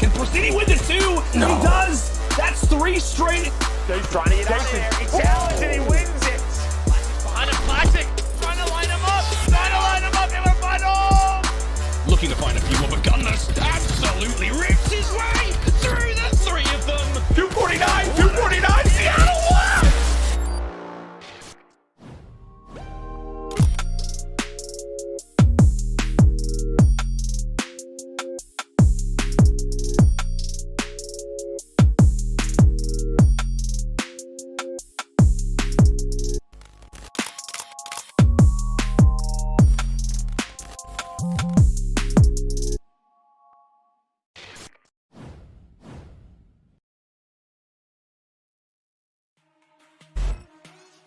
Can Pristini win the 2? No. He does. That's 3 straight. He's trying to get out of there. He challenged and he wins it. Behind him, Classic. Trying to line him up. Trying to line him up in the final. Looking to find a few more, but Gunless absolutely rips his way through the 3 of them. 249, Seattle won!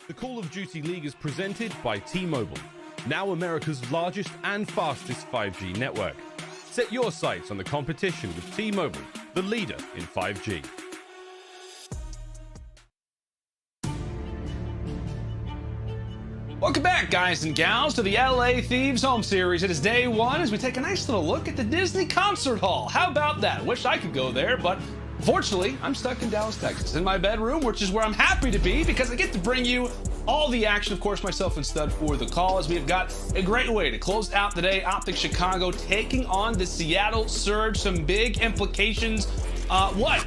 The Call of Duty League is presented by T-Mobile, now America's largest and fastest 5G network. Set your sights on the competition with T-Mobile, the leader in 5G. Welcome back, guys and gals, to the LA Thieves Home Series. It is day 1 as we take a nice little look at the Disney Concert Hall. How about that? Wish I could go there, but unfortunately, I'm stuck in Dallas, Texas, in my bedroom, which is where I'm happy to be because I get to bring you all the action, of course, myself and Stud for the call, as we've got a great way to close out the day. Optic Chicago taking on the Seattle Surge. Some big implications.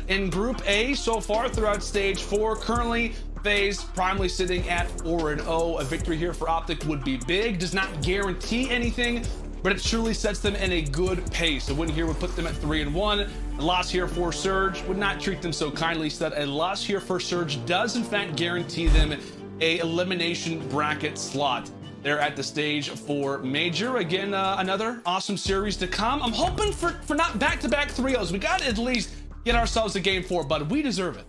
In Group A so far throughout Stage 4, currently FaZe primarily sitting at 4-0. A victory here for Optic would be big. Does not guarantee anything, but it surely sets them in a good pace. A win here would put them at 3-1. A loss here for Surge would not treat them so kindly, so that a loss here for Surge does in fact guarantee them a elimination bracket slot there at the Stage 4 Major. Again, another awesome series to come. I'm hoping for not back-to-back 3-0s. We got to at least get ourselves a game 4, but we deserve it.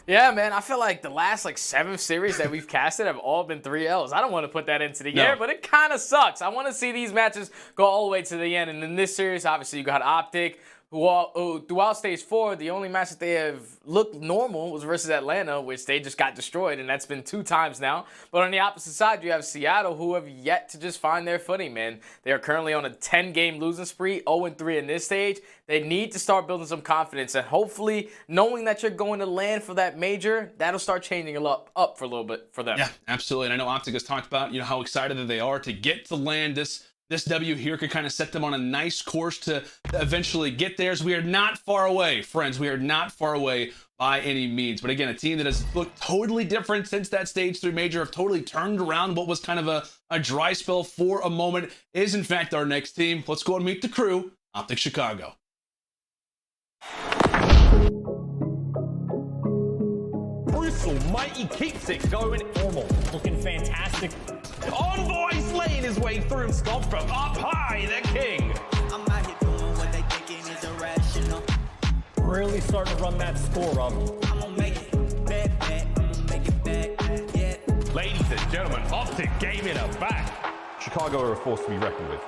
Yeah, man, I feel like the last 7 series that we've casted have all been 3Ls. I don't want to put that into the air, but it kind of sucks. I want to see these matches go all the way to the end. And in this series, obviously, you got Optic, who throughout Stage 4, the only match that they have looked normal was versus Atlanta, which they just got destroyed, and that's been 2 times now. But on the opposite side, you have Seattle, who have yet to just find their footing, man. They are currently on a 10-game losing spree, 0-3 in this stage. They need to start building some confidence, and hopefully, knowing that you're going to land for that major, that'll start changing up for a little bit for them. Yeah, absolutely. And I know Optic has talked about, how excited that they are to get to land this W here could kind of set them on a nice course to eventually get there. As we are not far away, friends. We are not far away by any means. But again, a team that has looked totally different since that Stage 3 Major, have totally turned around what was kind of a dry spell for a moment, is in fact our next team. Let's go and meet the crew, Optic Chicago. Bruce Almighty keeps it going. Normal, looking fantastic. Envoy slaying his way through. Scott from up high, the king. I'm out here doing what they thinking is irrational. Really starting to run that score up. I'm gonna make it back, I'm gonna make it back, yeah. Ladies and gentlemen, Optic Gaming are back. Chicago are a force to be reckoned with.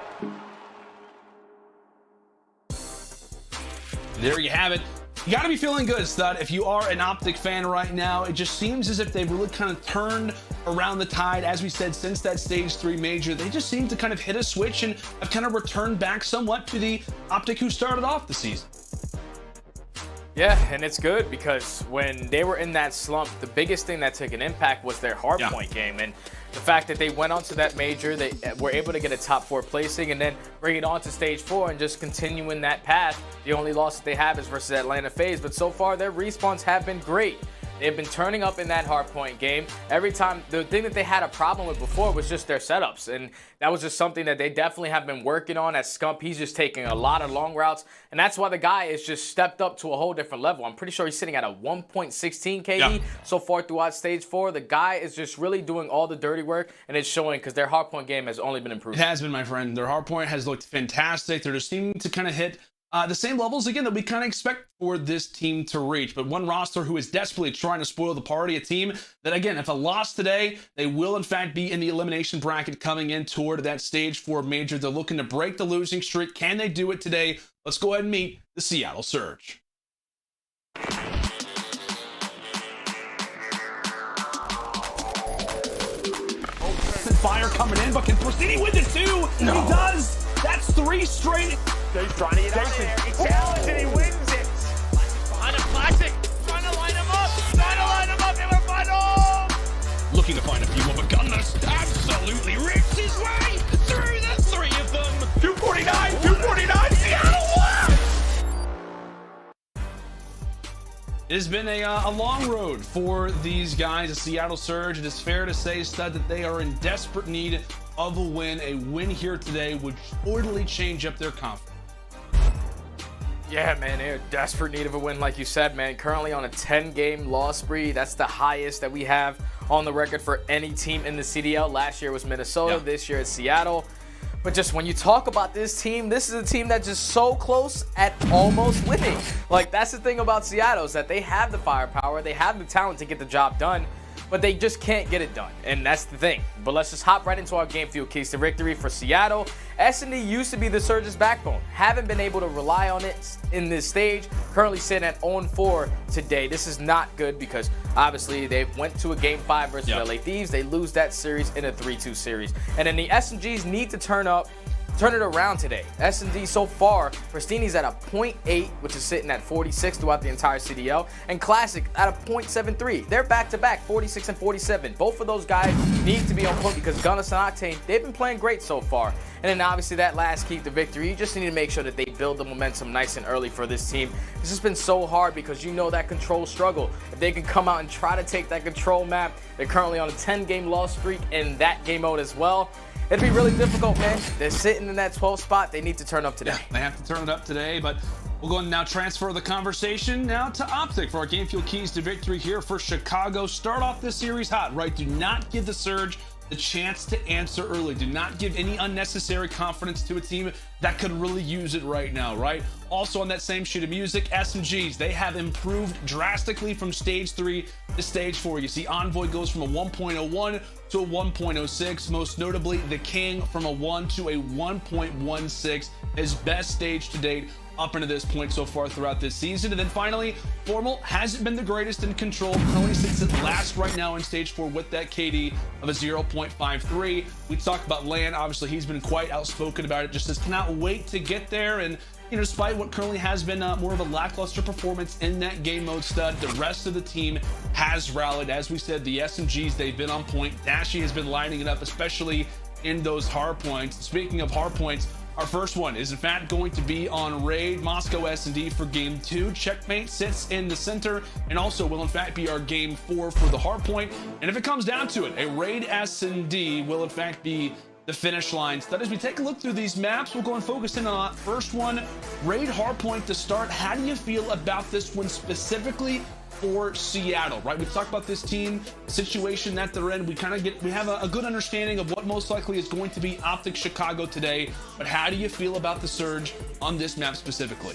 There you have it. You got to be feeling good, Stud. If you are an Optic fan right now, it just seems as if they've really kind of turned around the tide. As we said, since that Stage 3 Major, they just seem to kind of hit a switch and have kind of returned back somewhat to the Optic who started off the season. Yeah, and it's good because when they were in that slump, the biggest thing that took an impact was their hardpoint game. And the fact that they went on to that major, they were able to get a top 4 placing and then bring it on to Stage 4 and just continue in that path. The only loss that they have is versus Atlanta FaZe, but so far their respawns have been great. They've been turning up in that hardpoint game. Every time, the thing that they had a problem with before was just their setups, and that was just something that they definitely have been working on. As Scump, he's just taking a lot of long routes, and that's why the guy is just stepped up to a whole different level. I'm pretty sure he's sitting at a 1.16 KD so far throughout Stage 4. The guy is just really doing all the dirty work, and it's showing because their hardpoint game has only been improved. It has been, my friend. Their hardpoint has looked fantastic. They're just seeming to kind of hit the same levels, again, that we kind of expect for this team to reach. But one roster who is desperately trying to spoil the party, a team that, again, if a loss today, they will, in fact, be in the elimination bracket coming in toward that Stage 4 Major. They're looking to break the losing streak. Can they do it today? Let's go ahead and meet the Seattle Surge. Fire coming in, but can Pristini win the 2? No. He does. That's 3 straight. He's trying to get out of there. He challenges and he wins it. Behind a classic. Trying to line him up. In the final. Looking to find a few more, but Gunners absolutely rips his way through the three of them. 249. Seattle wins. It has been a long road for these guys, the Seattle Surge. It is fair to say, Stud, that they are in desperate need of a win. A win here today would totally change up their confidence. Yeah, man, they're in desperate need of a win, like you said, man. Currently on a 10-game loss spree. That's the highest that we have on the record for any team in the CDL. Last year was Minnesota. This year it's Seattle. But just when you talk about this team, this is a team that's just so close at almost winning. Like, that's the thing about Seattle, is that they have the firepower, they have the talent to get the job done, but they just can't get it done, and that's the thing. But let's just hop right into our game field keys to victory for Seattle. S&D used to be the Surge's backbone. Haven't been able to rely on it in this stage. Currently sitting at 0-4 today. This is not good because obviously they went to a Game 5 versus LA Thieves. They lose that series in a 3-2 series. And then the S&Gs need to turn it around today. S&D so far, Pristini's at a 0.8, which is sitting at 46 throughout the entire CDL, and Classic at a 0.73. They're back-to-back, 46 and 47. Both of those guys need to be on point because Gunners and Octane, they've been playing great so far. And then obviously that last key to victory, you just need to make sure that they build the momentum nice and early for this team. It's just been so hard because you know that control struggle. If they can come out and try to take that control map, they're currently on a 10-game loss streak in that game mode as well. It'd be really difficult, man. They're sitting in that 12th spot. They need to turn up today. Yeah, they have to turn it up today, but we'll go and now transfer the conversation now to Optic for our game fuel keys to victory here for Chicago. Start off this series hot, right? Do not give the Surge the chance to answer early. Do not give any unnecessary confidence to a team that could really use it right now, right? Also on that same sheet of music, SMGs, they have improved drastically from stage 3 to stage 4. You see Envoy goes from a 1.01 to a 1.06. Most notably, the King from a 1 to a 1.16, his best stage to date up into this point so far throughout this season. And then finally, Formal hasn't been the greatest in control. Currently sits at last right now in stage 4 with that KD of a 0.53. We talked about Lan. Obviously, he's been quite outspoken about it. Just says cannot wait to get there. And you know, despite what currently has been more of a lackluster performance in that game mode, Stud, the rest of the team has rallied. As we said, the SMGs, they've been on point. Dashy has been lining it up, especially in those hard points. Speaking of hard points, our first one is in fact going to be on Raid Moscow S&D for game 2. Checkmate sits in the center and also will in fact be our game 4 for the hard point. And if it comes down to it, a Raid S&D will in fact be the finish line. So as we take a look through these maps, we'll go and focus in on that first one, Raid hardpoint to start. How do you feel about this one specifically for Seattle, right? We've talked about this team situation that they're in. We have a good understanding of what most likely is going to be Optic Chicago today, but how do you feel about the Surge on this map specifically?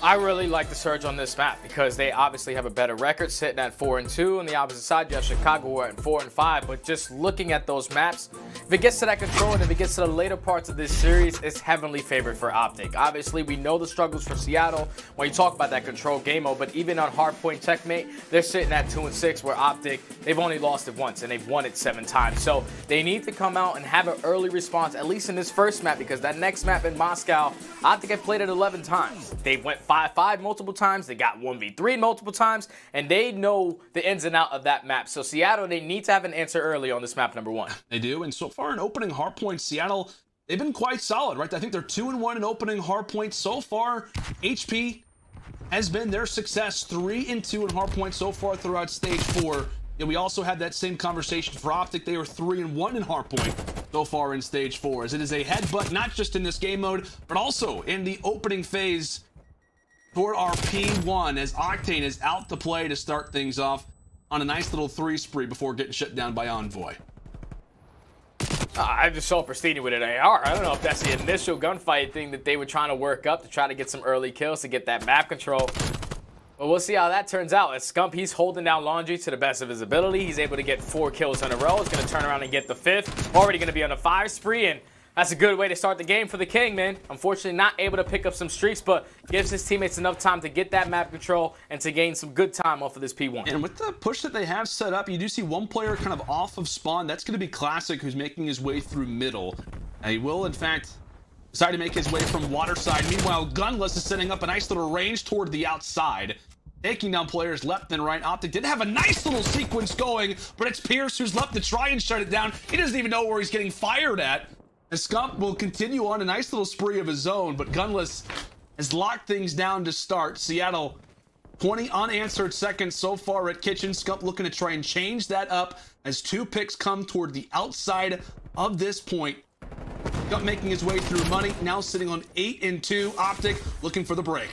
I really like the Surge on this map because they obviously have a better record, sitting at 4-2. On the opposite side, you have Chicago, who are at 4-5. But just looking at those maps, if it gets to that control and if it gets to the later parts of this series, it's heavily favored for Optic. Obviously, we know the struggles for Seattle when you talk about that control game mode, but even on hardpoint checkmate, they're sitting at 2-6, where Optic, they've only lost it once and they've won it 7 times. So they need to come out and have an early response, at least in this first map, because that next map in Moscow, Optic have played it 11 times. They went 5-5 multiple times, they got 1v3 multiple times, and they know the ins and out of that map. So Seattle, they need to have an answer early on this map number 1. They do, and so far in opening hardpoint, Seattle, they've been quite solid, right? I think they're 2-1 in opening hardpoint so far. HP has been their success, 3-2 in hardpoint so far throughout stage 4. And we also had that same conversation for Optic. They were 3-1 in hardpoint so far in stage 4, as it is a headbutt, not just in this game mode, but also in the opening phase toward our P1, as Octane is out to play to start things off on a nice little 3 spree before getting shut down by Envoy. I just saw Pristini with an AR. I don't know if that's the initial gunfight thing that they were trying to work up to try to get some early kills to get that map control. But we'll see how that turns out. As Scump, he's holding down Laundry to the best of his ability. He's able to get 4 kills in a row. He's going to turn around and get the 5th. Already going to be on a 5 spree, and that's a good way to start the game for the King, man. Unfortunately, not able to pick up some streaks, but gives his teammates enough time to get that map control and to gain some good time off of this P1. And with the push that they have set up, you do see one player kind of off of spawn. That's going to be Classic, who's making his way through middle. He will, in fact, decided to make his way from water side. Meanwhile, Gunless is setting up a nice little range toward the outside, taking down players left and right. Optic did have a nice little sequence going, but it's Pierce who's left to try and shut it down. He doesn't even know where he's getting fired at. And Scump will continue on a nice little spree of his own, but Gunless has locked things down to start. Seattle, 20 unanswered seconds so far at Kitchen. Scump looking to try and change that up as 2 picks come toward the outside of this point. Scump making his way through money, now sitting on 8 and 2. Optic looking for the break.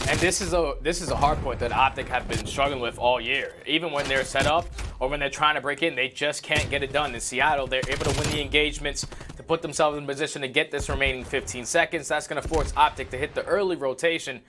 And this is a hard point that Optic have been struggling with all year. Even when they're set up or when they're trying to break in, they just can't get it done. In Seattle, they're able to win the engagements to put themselves in position to get this remaining 15 seconds. That's going to force Optic to hit the early rotation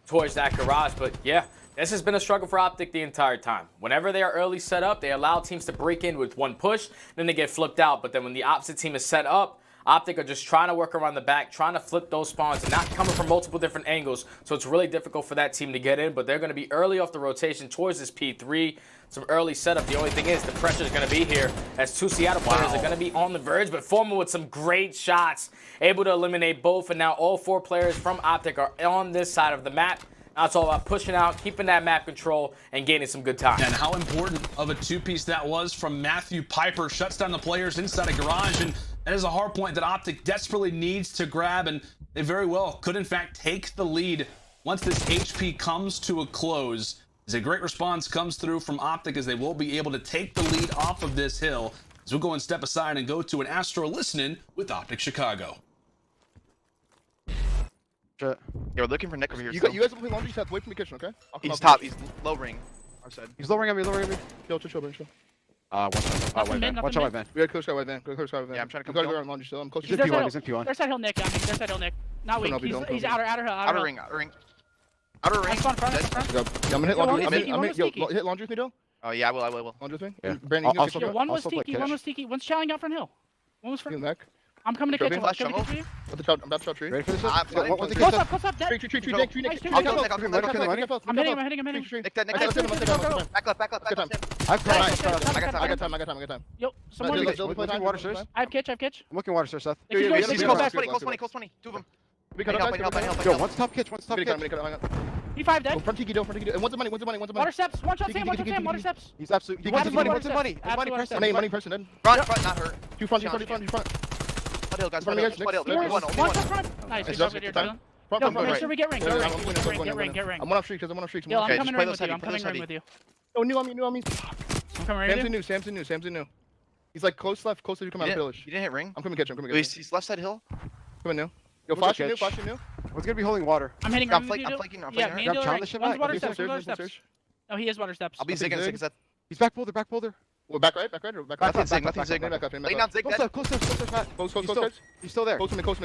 towards that garage. But yeah, this has been a struggle for Optic the entire time. Whenever they are early set up, they allow teams to break in with 1 push, then they get flipped out. But then when the opposite team is set up, Optic are just trying to work around the back, trying to flip those spawns and not coming from multiple different angles. So it's really difficult for that team to get in, but they're going to be early off the rotation towards this P3. Some early setup. The only thing is the pressure is going to be here as 2 Seattle players are going to be on the verge, but Formal with some great shots, able to eliminate both. And now all 4 players from Optic are on this side of the map. Now it's all about pushing out, keeping that map control, and gaining some good time. And how important of a 2-piece that was from Matthew Piper. Shuts down the players inside a garage, and that is a hard point that Optic desperately needs to grab, and they very well could in fact take the lead once this HP comes to a close. As a great response comes through from Optic, as they will be able to take the lead off of this hill. As we'll go and step aside and go to an Astro listening with Optic Chicago. Yeah, we're looking for Nick over here. You guys will play laundry sets away from the kitchen, okay? He's top. He's low ring. Our side. He's lowering at me, Chill. Watch out, white man. We got close guy white van. Yeah, I'm trying to come. We gotta go around laundry still. I'm close He's to P1. He's in P1. There's that hill Nick. There's that hill Nick. Not weak. He's outer hill. Outer ring. Outer ring. Front. Yeah, I'm gonna hit laundry. Yo, hit laundry with me, Dill. Oh yeah, I will. Laundry with me. Yeah. Brandon, you Yo, one was Tiki. One's chowing out from hill. One was front. back. I'm coming to Trophy? kitchen. Flash I'm coming to jungle? kitchen. I'm about to shot tree. Ready for this? Close up. Dead. Tree, Nick. Nice, Nick, two, I'll Nick. kill Nick. I'm hitting him. Nick dead. Nice, Back left. I got time. Yo, someone. I have kitch. I'm looking water, sir, Seth. He's Go close back. 20. 2 of them. Help. Yo, one's top kitch, P5 dead. Front Tiki, and one's the money. Water steps. One shot Sam. Water steps. He's absolutely. One's One's money, water one's money. steps. One's money, Absolute person. Money person then. Front, not hurt. Two front. Spot hill, guys. Front of Spot hill. the guys, One. One shot front. Nice. Good job, good here, Yo, make sure we get ring. Get ring. I'm one off streaks. Yo, Okay, I'm coming just play ring those with you. heavy, I'm play coming those ring heavy. with you. Oh, new on me. I'm coming ring with you. Sam's new. He's like close left, close to come out of village. You didn't hit ring? I'm coming kitchen. He's left side hill. Come in new. Yo, What's flash up, new. One's gonna be holding water. I'm hitting I'm ring with you. flanking. Yeah, me Grab and challenge Dylan. shit One's back. water Water steps. No, he is water steps. I'll be zigging. He's back boulder. Well, back right. Nothing zig. Lay down zig dead. Close, Matt. Close. He's still there. Close to me. Can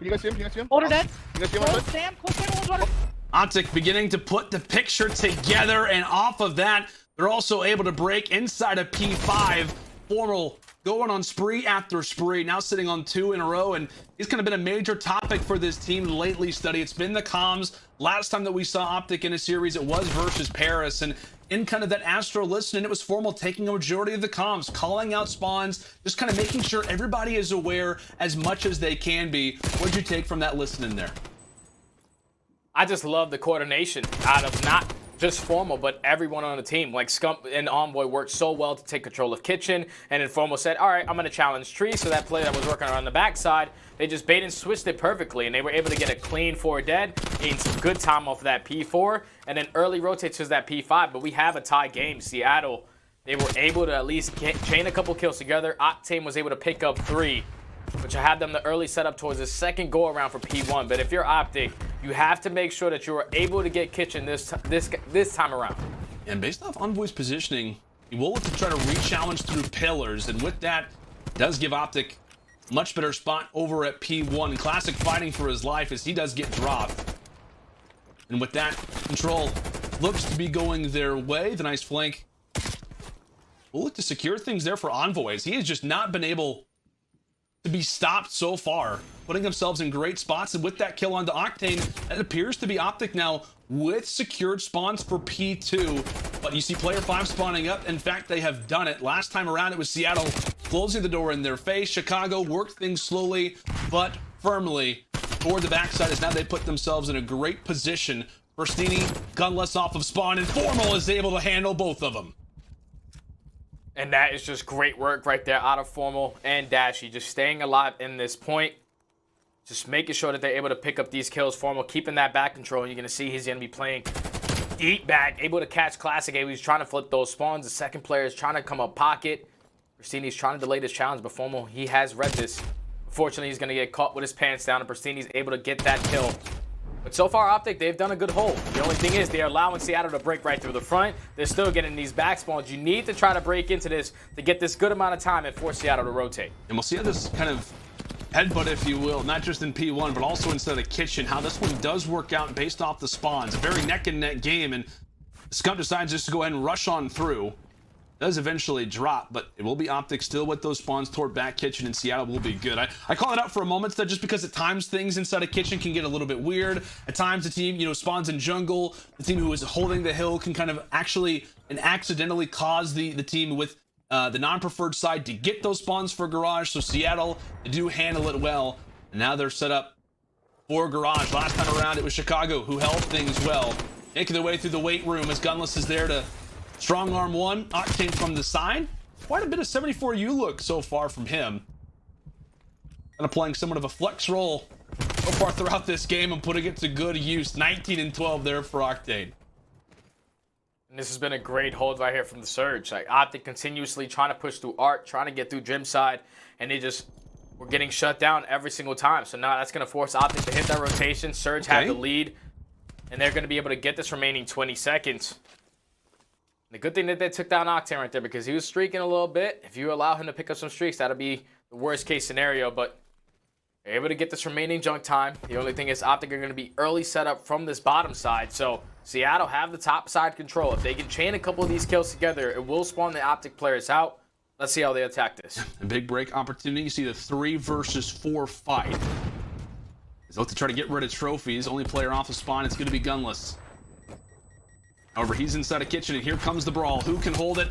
you guys see him? Boulder dead. You guys see him? Close Sam. One's water. Optic beginning to put the picture together, and off of that, they're also able to break inside of P5. Formal going on spree after spree, now sitting on 2 in a row, and it's kind of been a major topic for this team lately, Study. It's been the comms. Last time that we saw Optic in a series, it was versus Paris, and in kind of that Astro listening, it was Formal taking a majority of the comms, calling out spawns, just kind of making sure everybody is aware as much as they can be. What'd you take from that listening there? I just love the coordination out of not just Formal, but everyone on the team. Like Scump and Envoy worked so well to take control of Kitchen, and then Formal said, all right, I'm going to challenge Tree. So that play that was working on the backside, they just bait and switched it perfectly, and they were able to get a clean 4 dead, gain some good time off of that P4, and then early rotate to that P5. But we have a tie game. Seattle, they were able to at least chain a couple kills together. Octane was able to pick up 3, which I had them the early setup towards the second go around for P1. But if you're Optic, you have to make sure that you are able to get Kitchen this time around. And based off Envoy's positioning, he will look to try to re-challenge through pillars, and with that, does give Optic a much better spot over at P1. Classic fighting for his life as he does get dropped. And with that, control looks to be going their way. The nice flank will look to secure things there for Envoys. He has just not been able to be stopped so far, putting themselves in great spots. And with that kill onto Octane, that appears to be Optic now with secured spawns for P2. But you see player 5 spawning up. In fact, they have done it. Last time around, it was Seattle closing the door in their face. Chicago worked things slowly but firmly toward the backside as now they put themselves in a great position. Pristini, gunless off of spawn, and Formal is able to handle both of them. And that is just great work right there out of Formal and Dashy. Just staying alive in this point. Just making sure that they're able to pick up these kills. Formal keeping that back control. You're going to see he's going to be playing deep back, able to catch Classic. He's trying to flip those spawns. The second player is trying to come up pocket. Pristini's trying to delay this challenge, but Formal, he has read this. Unfortunately, he's going to get caught with his pants down, and Pristini's able to get that kill. But so far, Optic, they've done a good hold. The only thing is they're allowing Seattle to break right through the front. They're still getting these back spawns. You need to try to break into this to get this good amount of time and force Seattle to rotate. And we'll see how this kind of headbutt, if you will, not just in P1, but also inside the kitchen, how this one does work out based off the spawns. A very neck and neck game, and Scump decides just to go ahead and rush on through. Does eventually drop, but it will be Optic still with those spawns toward back kitchen, and Seattle will be good. I call it out for a moment though, just because at times things inside a kitchen can get a little bit weird. At times the team, spawns in jungle. The team who is holding the hill can kind of actually and accidentally cause the team with the non-preferred side to get those spawns for Garage. So Seattle, they do handle it well, and now they're set up for Garage. Last time around it was Chicago who held things well, making their way through the weight room as Gunless is there to strong arm one. Octane from the side. Quite a bit of 74U look so far from him. Kind of playing somewhat of a flex role so far throughout this game and putting it to good use. 19 and 12 there for Octane. And this has been a great hold right here from the Surge. Like Optic continuously trying to push through Art, trying to get through Dream side, and they just were getting shut down every single time. So now that's going to force Optic to hit that rotation. Surge had the lead, and they're going to be able to get this remaining 20 seconds. The good thing that they took down Octane right there, because he was streaking a little bit. If you allow him to pick up some streaks, that'll be the worst case scenario, but they're able to get this remaining junk time. The only thing is Optic are going to be early set up from this bottom side, so Seattle have the top side control. If they can chain a couple of these kills together, it will spawn the Optic players out. Let's see how they attack this. A big break opportunity. You see the 3 versus 4 fight. They look to try to get rid of trophies. Only player off the spawn, it's going to be Gunless. However, he's inside a kitchen, and here comes the brawl. Who can hold it?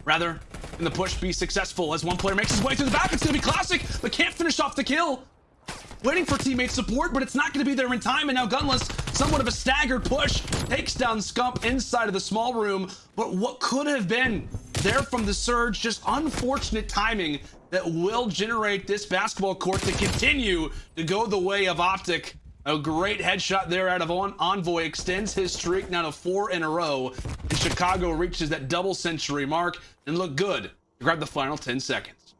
Rather, can the push be successful as one player makes his way through the back? It's going to be Classic, but can't finish off the kill. Waiting for teammate support, but it's not going to be there in time, and now Gunless, somewhat of a staggered push, takes down Scump inside of the small room. But what could have been there from the Surge, just unfortunate timing that will generate this basketball court to continue to go the way of Optic. A great headshot there out of Envoy, extends his streak now to 4 in a row, and Chicago reaches that double century mark and look good to grab the final 10 seconds.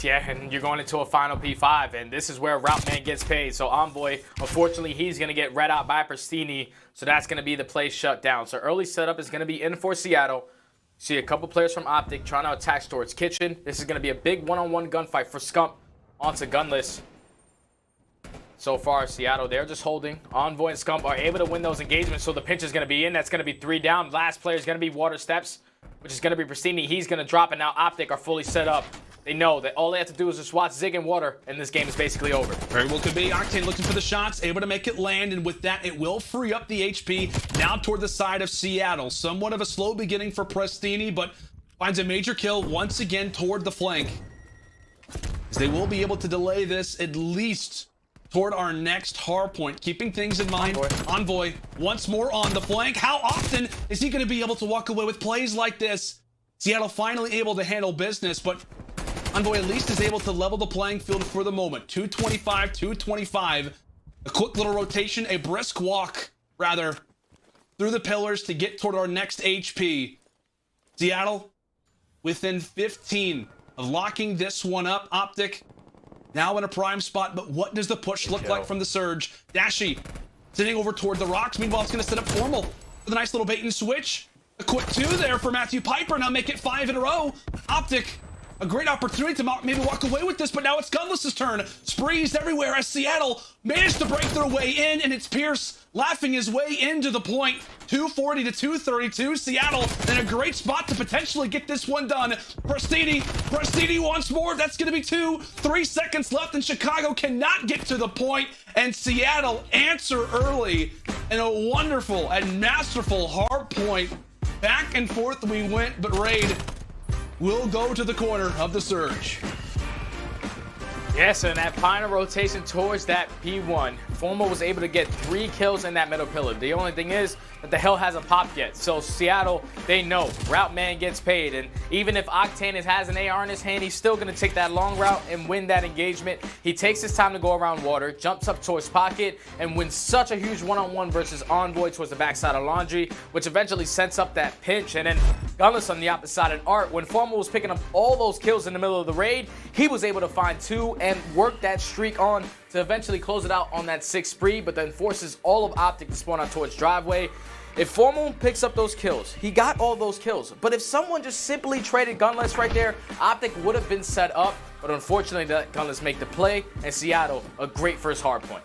Yeah, and you're going into a final P5, and this is where Route Man gets paid. So Envoy, unfortunately, he's going to get read out by Pristini, so that's going to be the play shut down. So early setup is going to be in for Seattle. See a couple players from Optic trying to attack towards Kitchen. This is going to be a big one-on-one gunfight for Scump onto Gunless. So far, Seattle, they're just holding. Envoy and Scump are able to win those engagements, so the pinch is going to be in. That's going to be 3 down. Last player is going to be Water Steps, which is going to be Pristini. He's going to drop, and now Optic are fully set up. They know that all they have to do is just watch Zig and Water, and this game is basically over. Very well could be. Octane looking for the shots, able to make it land, and with that, it will free up the HP now toward the side of Seattle. Somewhat of a slow beginning for Pristini, but finds a major kill once again toward the flank. As they will be able to delay this at least toward our next hard point, keeping things in mind. Envoy once more on the flank. How often is he going to be able to walk away with plays like this? Seattle finally able to handle business, but Envoy at least is able to level the playing field for the moment. 225, 225. A quick little rotation, a brisk walk, rather, through the pillars to get toward our next HP. Seattle within 15 of locking this one up. Optic now in a prime spot, but what does the push look like from the Surge? Dashy sitting over toward the rocks. Meanwhile, it's going to set up Formal with a nice little bait and switch. A quick 2 there for Matthew Piper. Now make it 5 in a row. Optic, a great opportunity to maybe walk away with this, but now it's Gunless's turn. Sprees everywhere as Seattle managed to break their way in, and it's Pierce laughing his way into the point. 240 to 232. Seattle in a great spot to potentially get this one done. Pristini once more. That's going to be 2. 3 seconds left, and Chicago cannot get to the point, and Seattle answer early. And a wonderful and masterful hard point. Back and forth we went, but Raid will go to the corner of the Surge. Yes, and that final rotation towards that P1, Formal was able to get 3 kills in that middle pillar. The only thing is that the hill hasn't popped yet. So Seattle, they know route man gets paid, and even if Octane has an AR in his hand, he's still going to take that long route and win that engagement. He takes his time to go around water, jumps up towards pocket, and wins such a huge one-on-one versus Envoy towards the backside of Laundry, which eventually sets up that pinch. And then Gunless on the opposite side, and Art, when Formal was picking up all those kills in the middle of the raid, he was able to find 2 and work that streak on to eventually close it out on that 6th spree, but then forces all of Optic to spawn out towards Driveway. If Formal picks up those kills, he got all those kills. But if someone just simply traded Gunless right there, Optic would have been set up. But unfortunately, that Gunless make the play, and Seattle, a great first hard point.